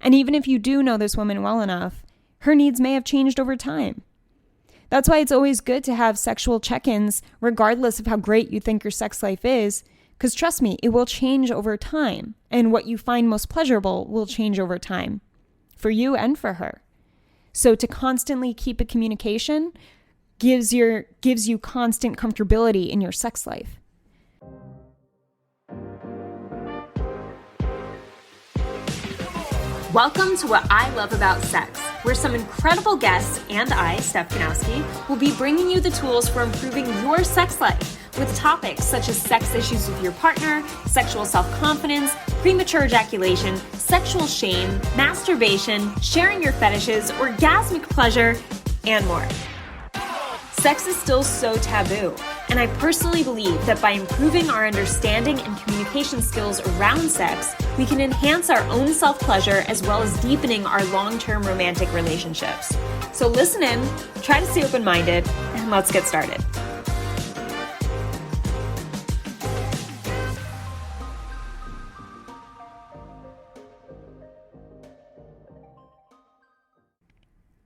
And even if you do know this woman well enough, her needs may have changed over time. That's why it's always good to have sexual check-ins, regardless of how great you think your sex life is, because trust me, it will change over time. And what you find most pleasurable will change over time for you and for her. So to constantly keep a communication gives you constant comfortability in your sex life. Welcome to What I Love About Sex, where some incredible guests and I, Steph Kanowski, will be bringing you the tools for improving your sex life with topics such as sex issues with your partner, sexual self-confidence, premature ejaculation, sexual shame, masturbation, sharing your fetishes, orgasmic pleasure, and more. Sex is still so taboo, and I personally believe that by improving our understanding and communication skills around sex, we can enhance our own self-pleasure as well as deepening our long-term romantic relationships. So listen in, try to stay open-minded, and let's get started.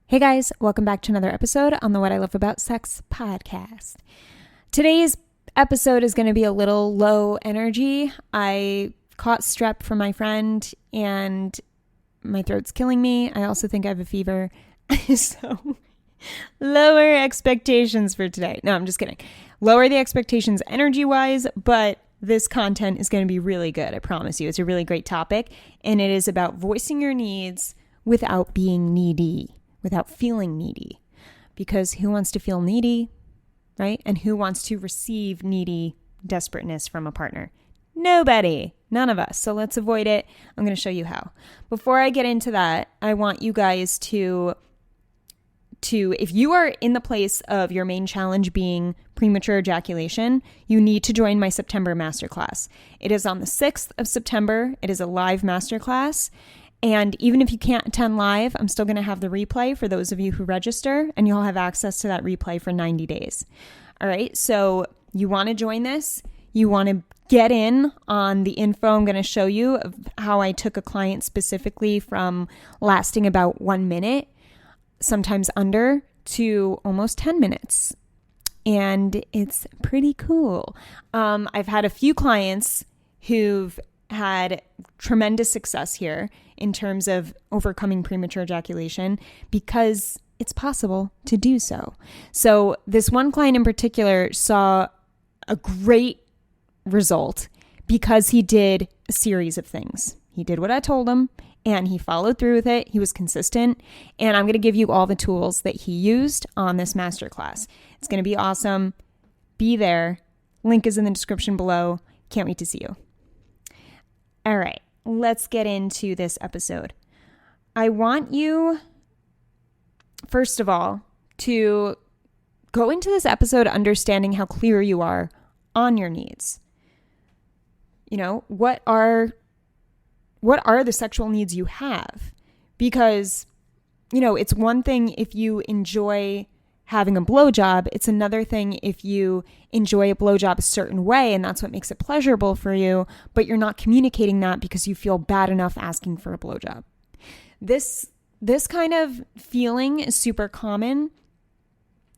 Hey guys, welcome back to another episode on the What I Love About Sex podcast. Today's episode is going to be a little low energy. I caught strep from my friend and my throat's killing me. I also think I have a fever. So lower expectations for today. No, I'm just kidding. Lower the expectations energy-wise, but this content is going to be really good. I promise you. It's a really great topic, and it is about voicing your needs without being needy. Without feeling needy, because who wants to feel needy, right? And who wants to receive needy desperateness from a partner? Nobody, none of us. So let's avoid it. I'm going to show you how. Before I get into that, I want you guys to if you are in the place of your main challenge being premature ejaculation, you need to join my September Masterclass. It is on the 6th of September. It is a live Masterclass. And even if you can't attend live, I'm still going to have the replay for those of you who register, and you'll have access to that replay for 90 days. All right, so you want to join this. You want to get in on the info I'm going to show you of how I took a client specifically from lasting about 1 minute, sometimes under, to almost 10 minutes. And it's pretty cool. I've had a few clients who've had tremendous success here in terms of overcoming premature ejaculation because it's possible to do so. So this one client in particular saw a great result because he did a series of things. He did what I told him and he followed through with it. He was consistent, and I'm going to give you all the tools that he used on this masterclass. It's going to be awesome. Be there. Link is in the description below. Can't wait to see you. All right, let's get into this episode. I want you, first of all, to go into this episode understanding how clear you are on your needs. You know, what are the sexual needs you have? Because, you know, it's one thing if you enjoy having a blowjob. It's another thing if you enjoy a blowjob a certain way and that's what makes it pleasurable for you, but you're not communicating that because you feel bad enough asking for a blowjob. This kind of feeling is super common,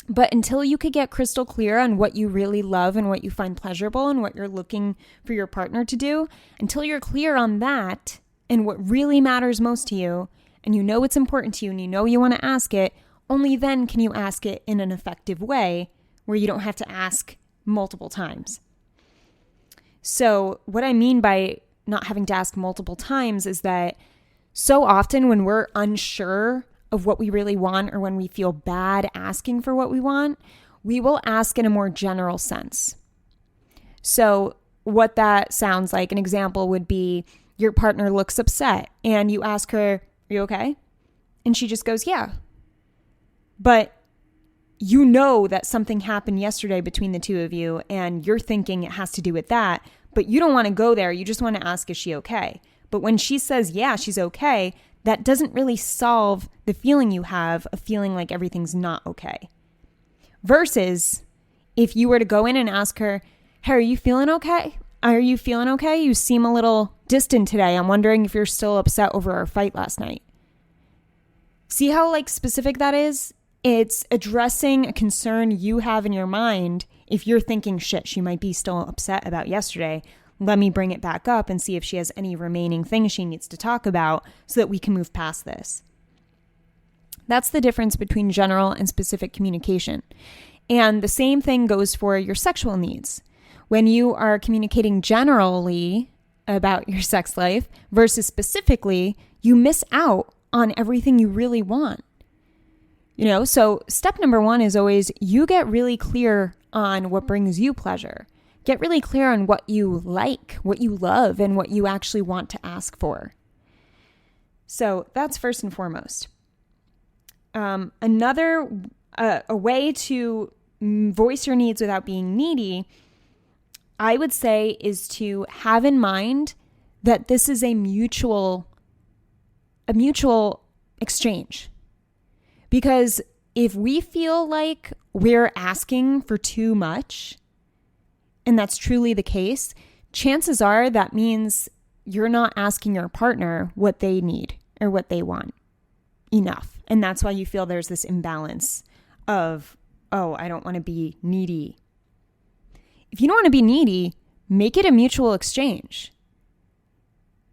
but until you could get crystal clear on what you really love and what you find pleasurable and what you're looking for your partner to do, until you're clear on that and what really matters most to you, and you know it's important to you and you know you want to ask it, only then can you ask it in an effective way where you don't have to ask multiple times. So what I mean by not having to ask multiple times is that so often when we're unsure of what we really want or when we feel bad asking for what we want, we will ask in a more general sense. So what that sounds like, an example would be your partner looks upset and you ask her, "Are you okay?" And she just goes, "Yeah." But you know that something happened yesterday between the two of you and you're thinking it has to do with that, but you don't want to go there. You just want to ask, is she okay? But when she says, yeah, she's okay, that doesn't really solve the feeling you have of feeling like everything's not okay. Versus if you were to go in and ask her, "Hey, are you feeling okay? Are you feeling okay? You seem a little distant today. I'm wondering if you're still upset over our fight last night. See how like specific that is? It's addressing a concern you have in your mind. If you're thinking, shit, she might be still upset about yesterday, let me bring it back up and see if she has any remaining things she needs to talk about so that we can move past this. That's the difference between general and specific communication. And the same thing goes for your sexual needs. When you are communicating generally about your sex life versus specifically, you miss out on everything you really want. You know, so step number 1 is always you get really clear on what brings you pleasure. Get really clear on what you like, what you love, and what you actually want to ask for. So that's first and foremost. Another a way to voice your needs without being needy, I would say, is to have in mind that this is a mutual exchange. Because if we feel like we're asking for too much, and that's truly the case, chances are that means you're not asking your partner what they need or what they want enough. And that's why you feel there's this imbalance of, oh, I don't want to be needy. If you don't want to be needy, make it a mutual exchange,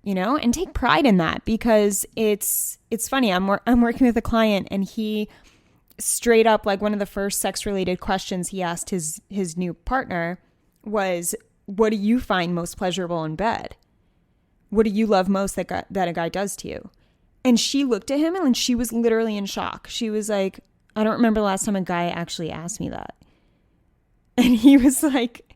you know, and take pride in that, because it's funny. I'm working with a client, and he straight up, like, one of the first sex related questions he asked his new partner was, what do you find most pleasurable in bed? What do you love most that a guy does to you? And she looked at him and she was literally in shock. She was like, I don't remember the last time a guy actually asked me that. And he was like,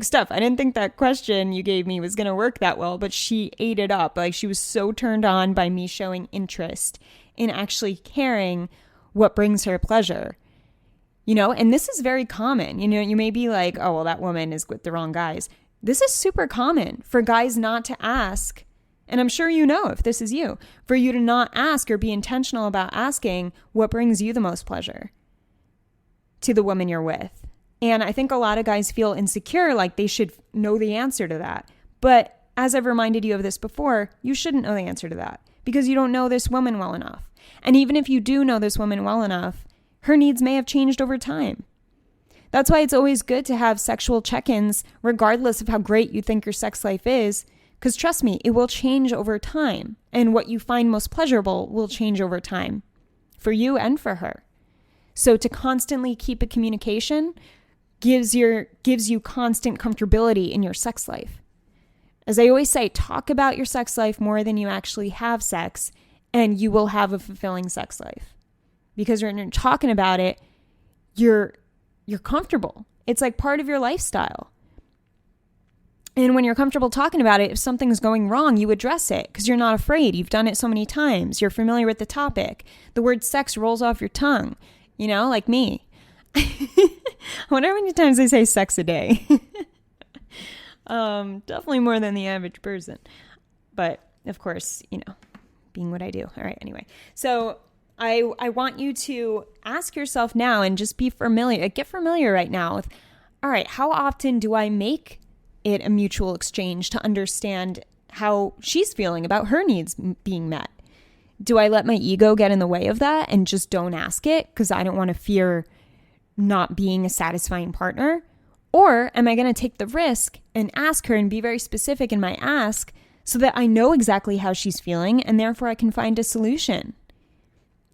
Steph, I didn't think that question you gave me was going to work that well, but she ate it up. Like, she was so turned on by me showing interest in actually caring what brings her pleasure. You know, and this is very common. You know, you may be like, oh, well, that woman is with the wrong guys. This is super common for guys not to ask. And I'm sure you know if this is you, for you to not ask or be intentional about asking what brings you the most pleasure to the woman you're with. And I think a lot of guys feel insecure, like they should know the answer to that. But as I've reminded you of this before, you shouldn't know the answer to that because you don't know this woman well enough. And even if you do know this woman well enough, her needs may have changed over time. That's why it's always good to have sexual check-ins, regardless of how great you think your sex life is, because trust me, it will change over time. And what you find most pleasurable will change over time for you and for her. So to constantly keep a communication gives you constant comfortability in your sex life. As I always say, talk about your sex life more than you actually have sex, and you will have a fulfilling sex life. Because when you're talking about it, you're comfortable. It's like part of your lifestyle. And when you're comfortable talking about it, if something's going wrong, you address it because you're not afraid. You've done it so many times. You're familiar with the topic. The word sex rolls off your tongue, you know, like me. I wonder how many times I say sex a day. Definitely more than the average person. But of course, you know, being what I do. All right, anyway. So I want you to ask yourself now and just be familiar. Get familiar right now with, all right, how often do I make it a mutual exchange to understand how she's feeling about her needs being met? Do I let my ego get in the way of that and just don't ask it because I don't want to fear not being a satisfying partner? Or am I going to take the risk and ask her and be very specific in my ask so that I know exactly how she's feeling and therefore I can find a solution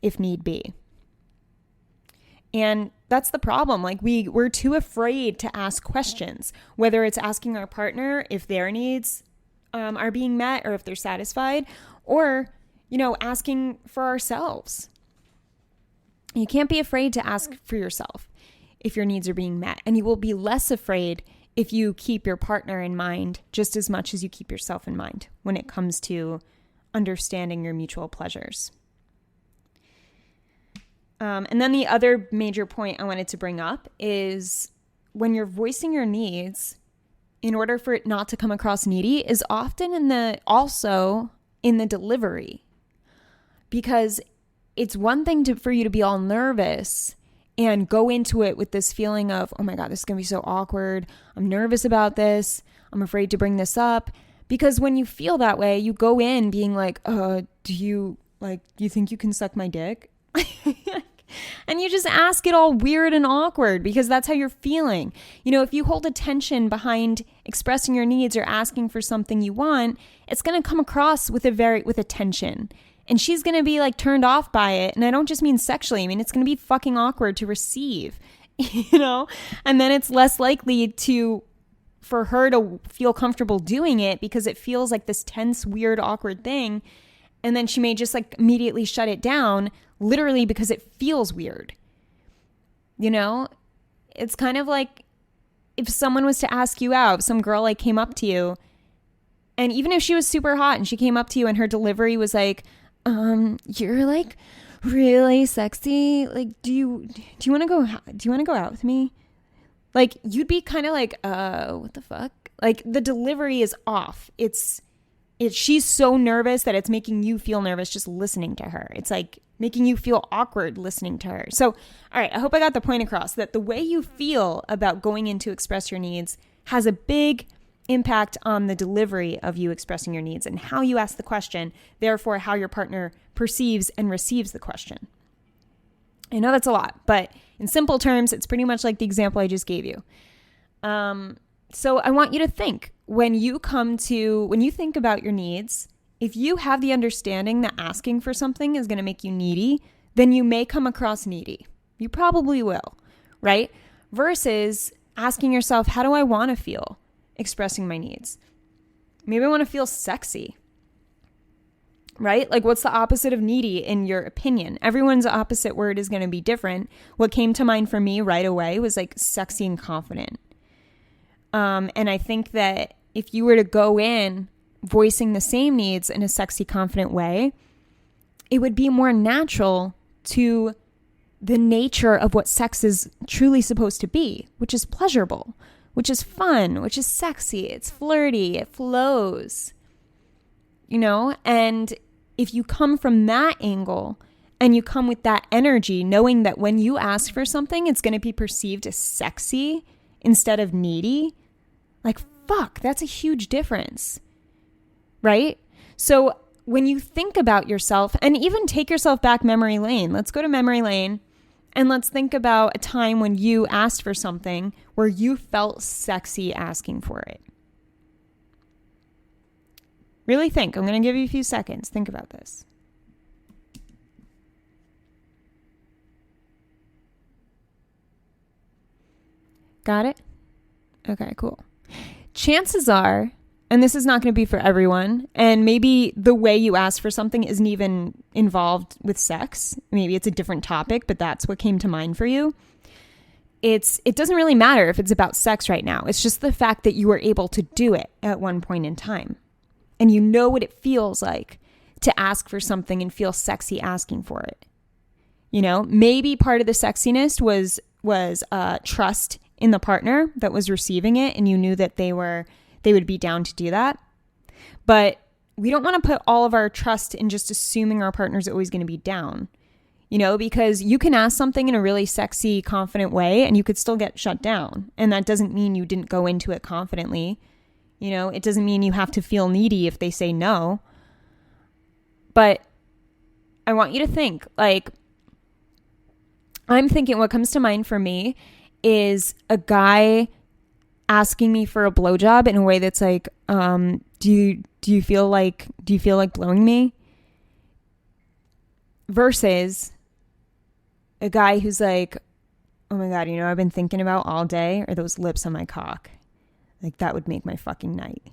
if need be? And that's the problem. Like we're too afraid to ask questions, whether it's asking our partner if their needs are being met or if they're satisfied, or, you know, asking for ourselves. You can't be afraid to ask for yourself if your needs are being met. And you will be less afraid if you keep your partner in mind just as much as you keep yourself in mind when it comes to understanding your mutual pleasures. And then the other major point I wanted to bring up is when you're voicing your needs, in order for it not to come across needy, is often also in the delivery. Because it's one thing for you to be all nervous and go into it with this feeling of, oh my God, this is going to be so awkward. I'm nervous about this. I'm afraid to bring this up. Because when you feel that way, you go in being like, do you think you can suck my dick? And you just ask it all weird and awkward because that's how you're feeling. If you hold a tension behind expressing your needs or asking for something you want, it's going to come across with a tension. And she's going to be like turned off by it. And I don't just mean sexually. I mean, it's going to be fucking awkward to receive, and then it's less likely for her to feel comfortable doing it because it feels like this tense, weird, awkward thing. And then she may just like immediately shut it down, literally because it feels weird. It's kind of like if someone was to ask you out, if some girl like came up to you, and even if she was super hot and she came up to you and her delivery was like, you're like really sexy. Like, do you want to go out with me? Like, you'd be kind of like, what the fuck? Like, the delivery is off. She's so nervous that it's making you feel nervous just listening to her. It's like making you feel awkward listening to her. So, all right, I hope I got the point across that the way you feel about going in to express your needs has a big impact on the delivery of you expressing your needs and how you ask the question, therefore how your partner perceives and receives the question. I know that's a lot, but in simple terms, it's pretty much like the example I just gave you. So I want you to think when you think about your needs, if you have the understanding that asking for something is going to make you needy, then you may come across needy. You probably will, right? Versus asking yourself, how do I want to feel expressing my needs? Maybe I want to feel sexy, right? Like, what's the opposite of needy in your opinion? Everyone's opposite word is going to be different. What came to mind for me right away was like sexy and confident. And I think that if you were to go in voicing the same needs in a sexy, confident way, it would be more natural to the nature of what sex is truly supposed to be, which is pleasurable, which is fun, which is sexy, it's flirty, it flows, and if you come from that angle and you come with that energy, knowing that when you ask for something, it's going to be perceived as sexy instead of needy, like, fuck, that's a huge difference, right? So when you think about yourself and even take yourself back memory lane, let's go to memory lane and let's think about a time when you asked for something where you felt sexy asking for it. Really think. I'm going to give you a few seconds. Think about this. Got it? Okay, cool. Chances are, and this is not going to be for everyone, and maybe the way you ask for something isn't even involved with sex. Maybe it's a different topic, but that's what came to mind for you. It doesn't really matter if it's about sex right now. It's just the fact that you were able to do it at one point in time. And you know what it feels like to ask for something and feel sexy asking for it. Maybe part of the sexiness was trust in the partner that was receiving it, and you knew that they would be down to do that. But we don't want to put all of our trust in just assuming our partner's always going to be down, because you can ask something in a really sexy, confident way and you could still get shut down. And that doesn't mean you didn't go into it confidently. It doesn't mean you have to feel needy if they say no. But I want you to think, like, I'm thinking what comes to mind for me is a guy asking me for a blowjob in a way that's like, do you feel like blowing me? Versus a guy who's like, oh my God, I've been thinking about all day are those lips on my cock. Like, that would make my fucking night.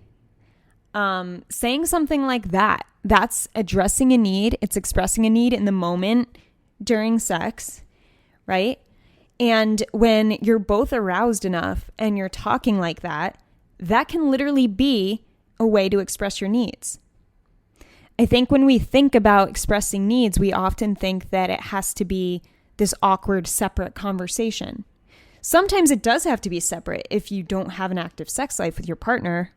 Saying something like that, that's addressing a need. It's expressing a need in the moment during sex, right? And when you're both aroused enough and you're talking like that, that can literally be a way to express your needs. I think when we think about expressing needs, we often think that it has to be this awkward, separate conversation. Sometimes it does have to be separate if you don't have an active sex life with your partner.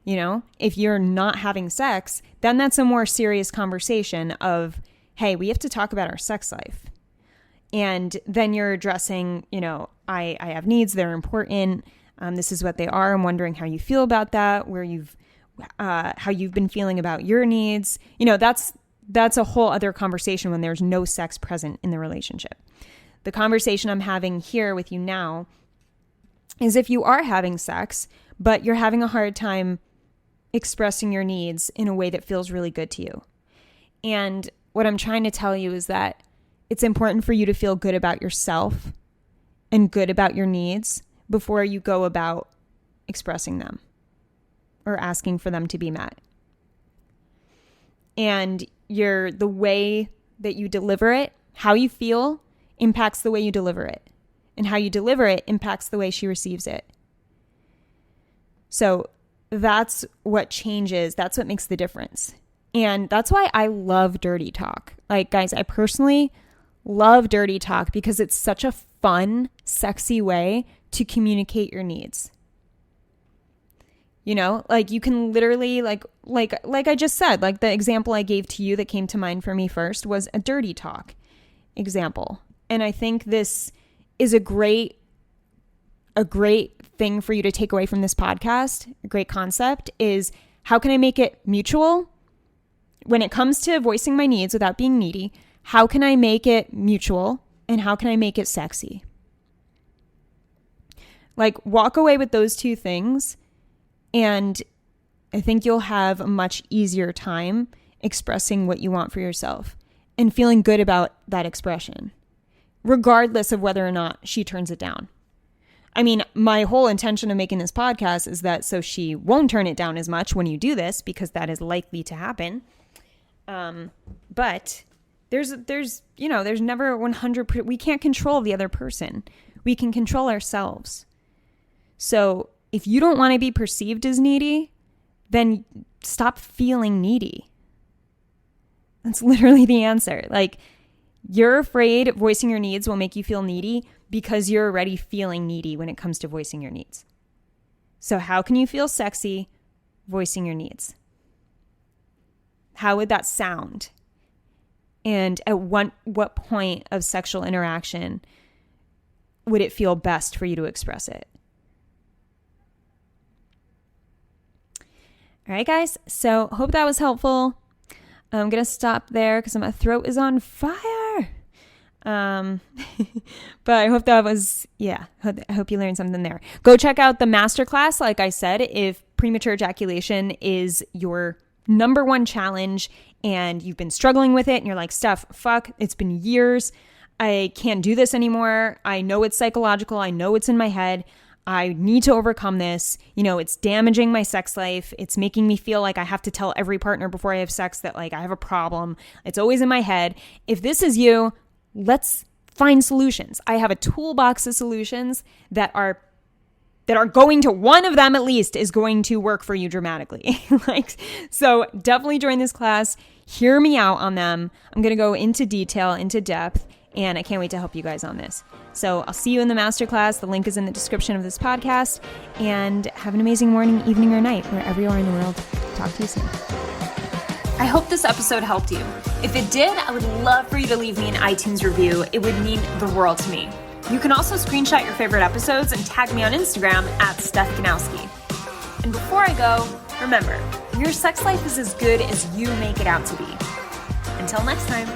If you're not having sex, then that's a more serious conversation of, hey, we have to talk about our sex life. And then you're addressing, I have needs, they're important. This is what they are. I'm wondering how you feel about that, where you've how you've been feeling about your needs. You know, that's a whole other conversation when there's no sex present in the relationship. The conversation I'm having here with you now is if you are having sex, but you're having a hard time expressing your needs in a way that feels really good to you. And what I'm trying to tell you is that it's important for you to feel good about yourself and good about your needs before you go about expressing them or asking for them to be met. And the way that you deliver it, how you feel, impacts the way you deliver it. And how you deliver it impacts the way she receives it. So that's what changes. That's what makes the difference. And that's why I love dirty talk. Like, guys, I personally love dirty talk because it's such a fun, sexy way to communicate your needs. You know, like you can literally like I just said, like the example I gave to you that came to mind for me first was a dirty talk example. And I think this is a great thing for you to take away from this podcast. A great concept is, how can I make it mutual? When it comes to voicing my needs without being needy, how can I make it mutual and how can I make it sexy? Like, walk away with those two things, and I think you'll have a much easier time expressing what you want for yourself and feeling good about that expression, regardless of whether or not she turns it down. I mean, my whole intention of making this podcast is that so she won't turn it down as much when you do this, because that is likely to happen. But there's never 100%. We can't control the other person. We can control ourselves. So if you don't want to be perceived as needy, then stop feeling needy. That's literally the answer. Like, you're afraid voicing your needs will make you feel needy because you're already feeling needy when it comes to voicing your needs. So how can you feel sexy voicing your needs? How would that sound? And at what point of sexual interaction would it feel best for you to express it? All right, guys. So hope that was helpful. I'm going to stop there because my throat is on fire. But I hope that was, I hope you learned something there. Go check out the Masterclass. Like I said, if premature ejaculation is your number one challenge and you've been struggling with it and you're like, Steph, fuck, it's been years. I can't do this anymore. I know it's psychological. I know it's in my head. I need to overcome this. You know, it's damaging my sex life. It's making me feel like I have to tell every partner before I have sex that like I have a problem. It's always in my head. If this is you, let's find solutions. I have a toolbox of solutions that are going to, one of them at least is going to work for you dramatically. So definitely join this class. Hear me out on them. I'm going to go into detail, into depth, and I can't wait to help you guys on this. So I'll see you in the masterclass. The link is in the description of this podcast. And have an amazing morning, evening, or night, wherever you are in the world. Talk to you soon. I hope this episode helped you. If it did, I would love for you to leave me an iTunes review. It would mean the world to me. You can also screenshot your favorite episodes and tag me on Instagram @StephKanowski. And before I go, remember, your sex life is as good as you make it out to be. Until next time.